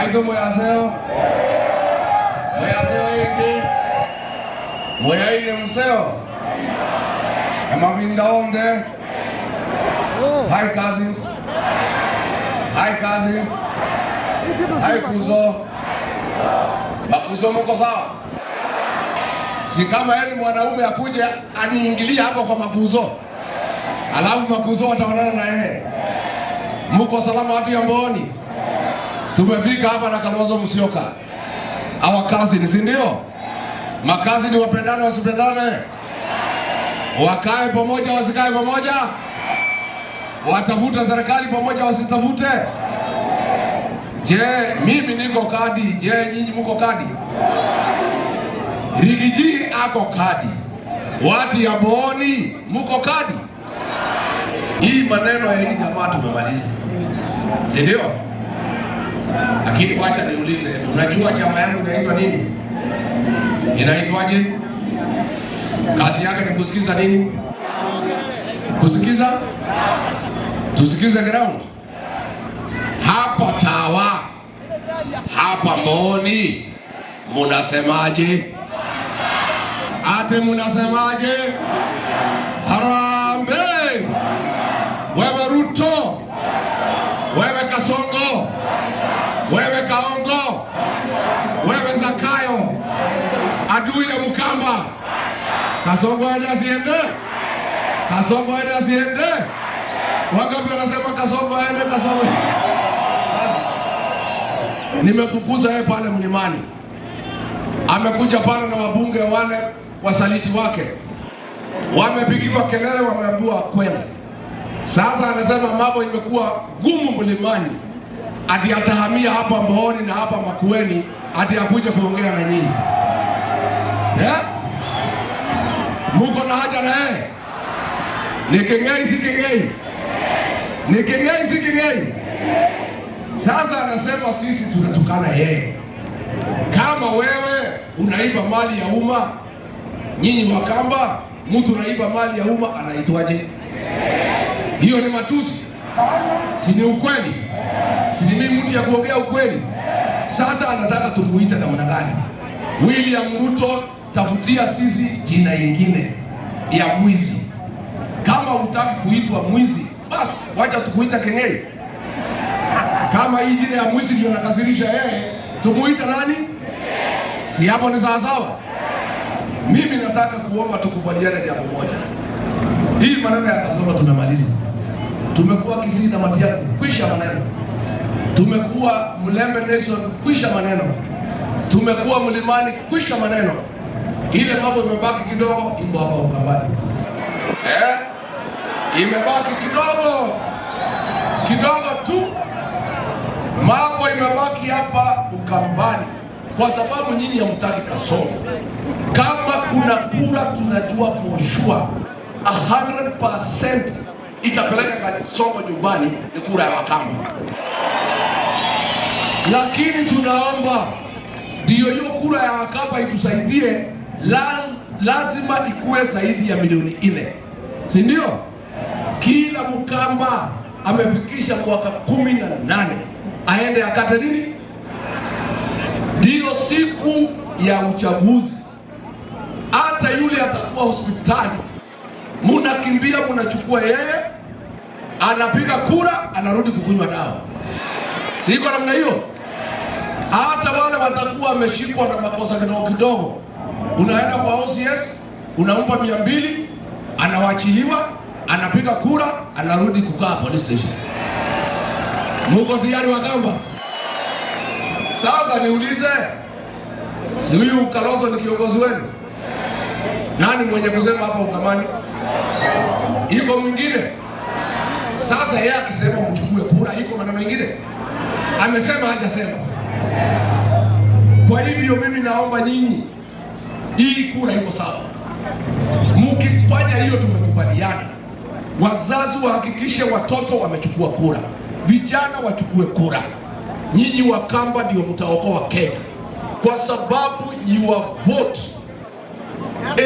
Maiko moyaseo. Moyaseo ingi. Moyaine museo. Emabinda onde. Hi cousins. Hi cousins. Hi kuzo. Makuzo mko sawa? Si kama yeye mwanaume akuje aniingilia hapo kwa makuzo. Alafu makuzo wataonana na yeye. Mko salama watu ya Mboni? Tumefika hapa na Kalonzo Musyoka. Hawa cousins, si ndio? Makazi ni wapendane wasipendane? Wakae pamoja wasikae pamoja? Watafuta serikali pamoja wasitafute? Je, mimi niko kadi, je nyinyi mko kadi? Rigiji ako kadi. Watu ya Mboni mko kadi? Hii maneno ya hii jamaa tumemaliza. Si ndio? Lakini wacha niulize, unajua chama yangu inaitwa nini? Inaitwaje? Kazi yake ni kusikiza nini? Kusikiza? Tusikize ground. Hapa Tawa, hapa Mboni, munasemaje? Ate munasemaje? Harambee! Wewe Ruto, wewe Kasongo, wewe Kaongo, wewe Zakayo, adui ya Mukamba. Kasongo aende asiende? Kasongo aende asiende? Wangapi wanasema Kasongo aende? Kasongo. Nimefukuza yeye pale mlimani. Amekuja pale na wabunge wale wasaliti wake. Wamepigiwa kelele, wameambiwa kwenda. Sasa anasema mambo imekuwa gumu mlimani. Ati atahamia hapa Mboni na hapa Makueni, ati akuje kuongea na nyinyi. Muko na haja na yeye? Ni kengei si kengei? Ni kengei si kengei? Sasa anasema sisi tunatukana yeye. Kama wewe unaiba mali ya umma, nyinyi Wakamba, mtu unaiba mali ya umma anaitwaje? Hiyo ni matusi. Si ni ukweli? Si ni mimi mtu ya kuongea ukweli? Sasa anataka tumuite namna gani? William Ruto, tafutia sisi jina ingine ya mwizi. Kama hutaki kuitwa mwizi, basi wacha tukuita kengei. Kama hii jina ya mwizi ndio nakasirisha yeye, tumuite nani? Si hapo ni sawa sawa? Mimi nataka kuomba tukubaliane jambo moja. Hii maneno ya Kasongo tumemaliza. Tumekuwa Kisii na Matiang'i, kwisha maneno. Tumekuwa Mlembe Nation, kwisha maneno. Tumekuwa Mlimani, kwisha maneno. Ile mambo imebaki kidogo, iko hapa Ukambani. Imebaki kidogo. Kidogo tu. Mambo imebaki hapa Ukambani. Kwa sababu nyinyi hamtaki Kasongo. Kama kuna kura tunajua for sure 100% itapeleka Kasongo nyumbani ni kura ya Wakamba. Lakini tunaomba ndio hiyo kura ya Wakamba itusaidie, lazima ikuwe zaidi ya milioni 4. Si ndio? Kila Mkamba amefikisha mwaka 18 aende akate nini? Ndio siku ya uchaguzi. Hata yule atakuwa hospitali, munakimbia munachukua yeye, anapiga kura, anarudi kukunywa dawa. Siko namna hiyo. Hata wale watakuwa wameshikwa na makosa kidogo kidogo, unaenda kwa OCS, unampa 200, anawachiliwa, anapiga kura, anarudi kukaa police station. Muko tayari Wakamba? Sasa niulize, si huyu Kalonzo ni kiongozi wenu? Nani mwenye kusema hapa Ukambani? Iko mwingine? Sasa yeye akisema mchukue kura, iko maneno mengine? Amesema hajasema? Kwa hivyo mimi naomba nyinyi, hii kura iko sawa. Mkifanya hiyo tumekubaliana. Wazazi wahakikishe watoto wamechukua kura. Vijana wachukue kura. Nyinyi Wakamba ndio mtaokoa Kenya. Kwa sababu your vote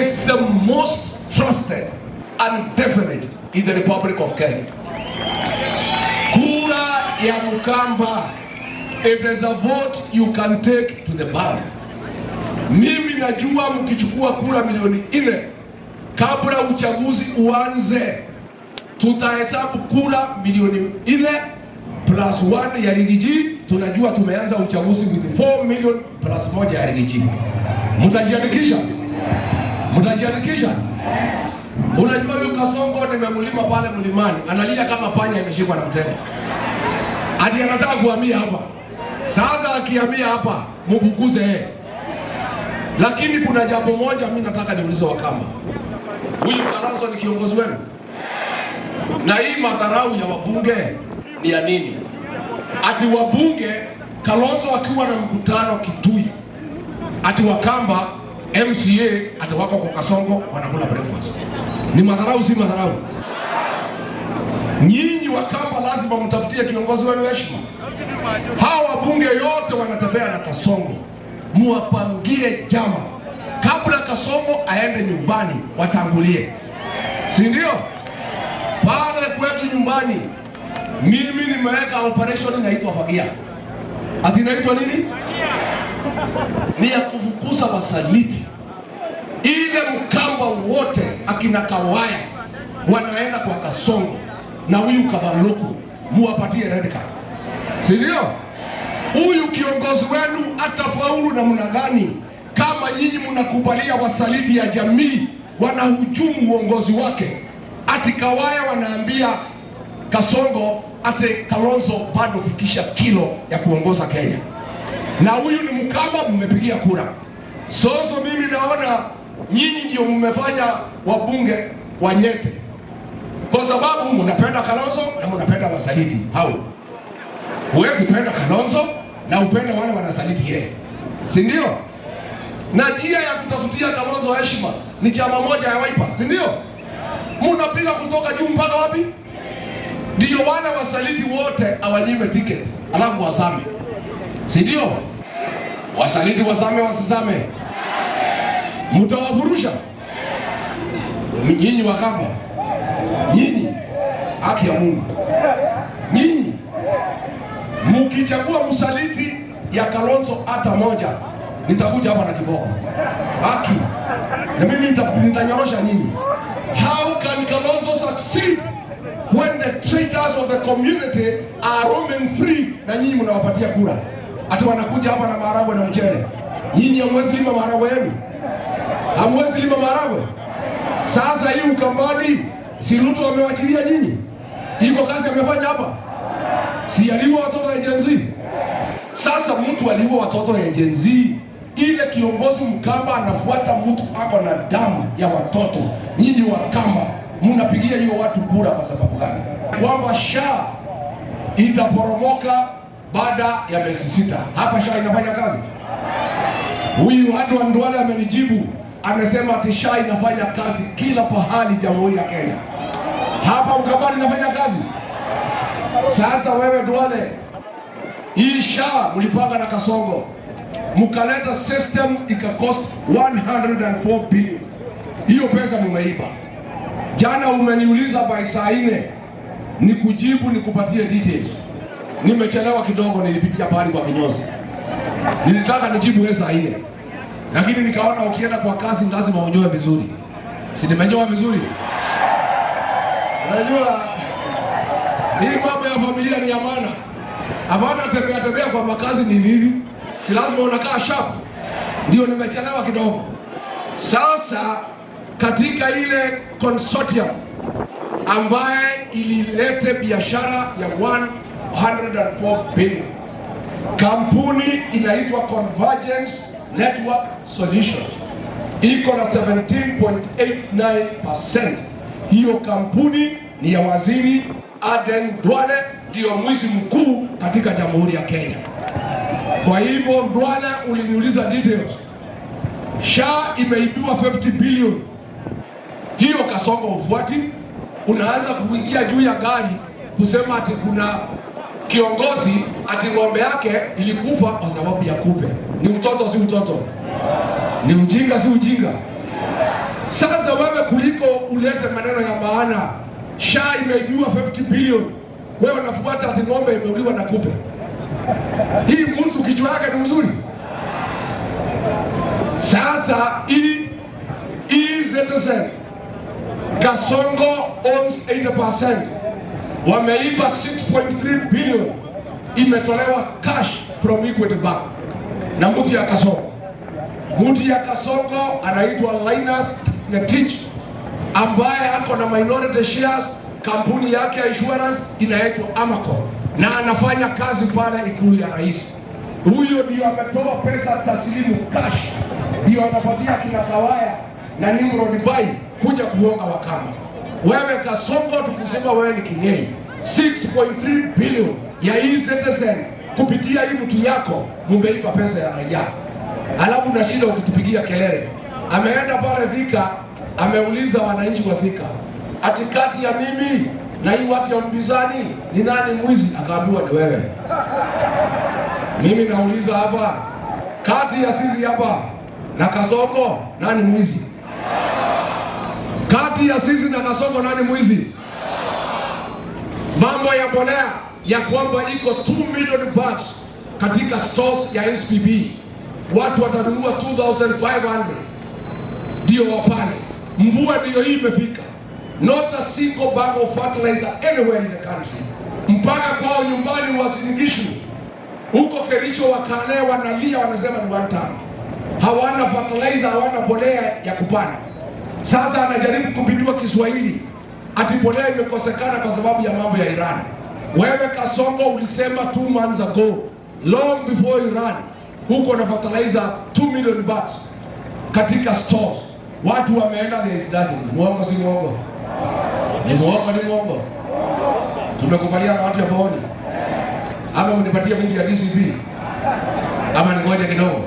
is the most trusted and definite in the Republic of Kenya. Kura ya Mkamba It is a vote you can take to the bank. Mimi najua mkichukua kura milioni 4 kabla uchaguzi uanze, tutahesabu kura milioni 4 plus 1 ya Rigiji. Tunajua tumeanza uchaguzi with 4 million plus 1 ya Rigiji. Mtajiandikisha? Mtajiandikisha? Unajua huyu Kasongo nimemulima pale mlimani, analia kama panya imeshikwa na mtego. Ati anataka kuhamia hapa. Sasa akihamia hapa, mfukuze yeye. Lakini kuna jambo moja mimi nataka niulize Wakamba. Huyu Kalonzo ni kiongozi wenu? Na hii madharau ya wabunge ni ya nini? Ati wabunge Kalonzo akiwa na mkutano Kitui, ati Wakamba MCA ati wako kwa Kasongo wanakula breakfast. Ni madharau si madharau? Nyinyi Wakamba lazima mtafutie kiongozi wenu heshima. Hawa wabunge yote wanatembea na Kasongo. Muwapangie jama. Kabla Kasongo aende nyumbani watangulie. Si ndio? Pale kwetu nyumbani mimi nimeweka operation inaitwa Fagia. Ati inaitwa nini? Ni ya kufukuza wasaliti. Ile Mkamba wote akina Kawaya wanaenda kwa Kasongo na huyu Kavaluku muwapatie red card. Si ndio? Huyu kiongozi wenu atafaulu namna gani kama nyinyi mnakubalia wasaliti ya jamii wanahujumu uongozi wake? Ati Kawaya wanaambia Kasongo ati Kalonzo bado fikisha kilo ya kuongoza Kenya. Na huyu ni Mkamba mmepigia kura. Sasa mimi naona nyinyi ndio mmefanya wabunge wanyete. Kwa sababu mnapenda Kalonzo na mnapenda wasaliti hao. Huwezi penda Kalonzo na upende wale wanasaliti yeye. Si ndio? Na njia ya kutafutia Kalonzo heshima ni chama moja ya Wiper, si ndio? Mnapiga kutoka juu mpaka wapi? Ndio wale wasaliti wote awanyime ticket, alafu wasame. Si ndio? Wasaliti wasame wasisame. Mtawafurusha. Nyinyi Wakamba. Nyinyi haki ya Mungu. Nyinyi mkichagua msaliti ya Kalonzo hata moja, nitakuja hapa na kiboko. Haki. Na mimi nitanyorosha nyinyi. How can Kalonzo succeed when the traitors of the community are roaming free na nyinyi mnawapatia kura? Ati wanakuja hapa na maharagwe na mchele. Nyinyi hamwezi lima maharagwe yenu? Hamwezi lima maharagwe? Sasa hii Ukambani si Ruto amewachilia nyinyi? Iko kazi amefanya hapa? Si aliua watoto ya Gen Z? Sasa mtu aliua watoto ya Gen Z, ile kiongozi Mkamba anafuata mtu hapa na damu ya watoto. Nyinyi Wakamba mnapigia hiyo watu kura kwa sababu gani? Kwamba SHA itaporomoka baada ya miezi 6. Hapa SHA inafanya kazi? Huyu Hadwa Ndwale amenijibu, amesema ati SHA inafanya kazi kila pahali Jamhuri ya Kenya. Hapa Ukambani inafanya kazi? Sasa wewe Ndwale, hii SHA mlipanga na Kasongo, mkaleta system ikakost 104 billion. Hiyo pesa mumeiba. Jana umeniuliza by saa 4 nikujibu nikupatie details. Nimechelewa kidogo, nilipitia pale kwa kinyozi. Nilitaka nijibu wewe saa 4. Lakini nikaona ukienda kwa kazi lazima unyoe vizuri. Si nimenyoa vizuri? Unajua hii mambo ya familia ni amana. Hapana tembea kwa makazi ni hivi. Si lazima unakaa sharp. Ndio nimechelewa kidogo. Sasa katika ile consortium ambaye ililete biashara ya 104 billion, kampuni inaitwa Convergence Network Solutions iko na 17.89%. Hiyo kampuni ni ya Waziri Aden Duale, ndio mwizi mkuu katika Jamhuri ya Kenya. Kwa hivyo Duale, uliniuliza details. SHA imeibiwa 50 billion. Hiyo Kasongo ufuati, unaanza kuingia juu ya gari kusema ati kuna kiongozi ati ng'ombe yake ilikufa kwa sababu ya kupe. Ni utoto si utoto? Ni ujinga si ujinga? Sasa wewe kuliko ulete maneno ya maana, SHA imeibiwa 50 billion, wewe unafuata ati ng'ombe imeuliwa na kupe. Hii mtu kichwa yake ni mzuri. Sasa hii ZSN Kasongo owns 80%. Wameiba 6.3 billion, imetolewa cash from Equity Bank na mtu ya Kasongo. Mtu ya Kasongo anaitwa Linus Ngetich ambaye ako na minority shares, kampuni yake ya insurance inaitwa Amaco na anafanya kazi pale ikulu ya rais. Huyo ndio ametoa pesa taslimu cash, ndio anapatia kina Kawaya na Nimrod Bai kuja kuonga Wakamba. Wewe Kasongo, tukisema wewe ni King'ei, 6.3 billion ya hii ZSN kupitia hii mtu yako mumeiba pesa ya raia. Alafu na shida ukitupigia kelele. Ameenda pale Thika, ameuliza wananchi wa Thika, ati kati ya mimi na hii watu ya mpinzani ni nani mwizi? Akaambiwa ni wewe. Mimi nauliza hapa, kati ya sisi hapa na Kasongo nani mwizi? Kati ya sisi na Kasongo nani mwizi? Mambo ya mbolea ya kwamba iko 2 million bags katika stores ya SPB, watu watanunua 2,500 ndio wapane. Mvua ndio hii imefika, not a single bag of fertilizer anywhere in the country. Mpaka kwao nyumbani Wasingishu huko Kericho Wakale wanalia, wanasema ni one time, hawana fertilizer, hawana mbolea ya kupanda. Sasa anajaribu kupindua Kiswahili ati mbolea imekosekana kwa sababu ya mambo ya Iran. Wewe Kasongo ulisema 2 months ago, long before Iran, huko na fertilizer 2 million bags katika stores. Watu wameenda, there is nothing. Muongo si muongo? Ni muongo, ni muongo. Tumekubaliana watu ya Boni. Ama mnipatie mtu ya DCP ama ningoje kidogo?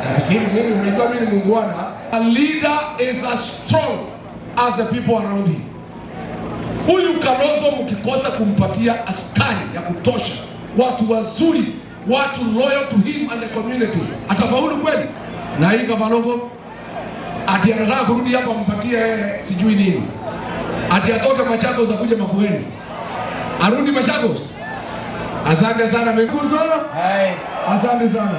Nafikiri mimi, unajua mimi ni muungwana. A leader is as strong as the people around him. Huyu Kalonzo mkikosa kumpatia askari ya kutosha, watu wazuri, watu loyal to him and the community, atafaulu kweli? Na hii Kavalogo ati anataka kurudi hapa mpatie sijui nini, ati atoke Machakos akuje Makueni, arudi Machakos. Asante sana Mekuzo. Asante sana.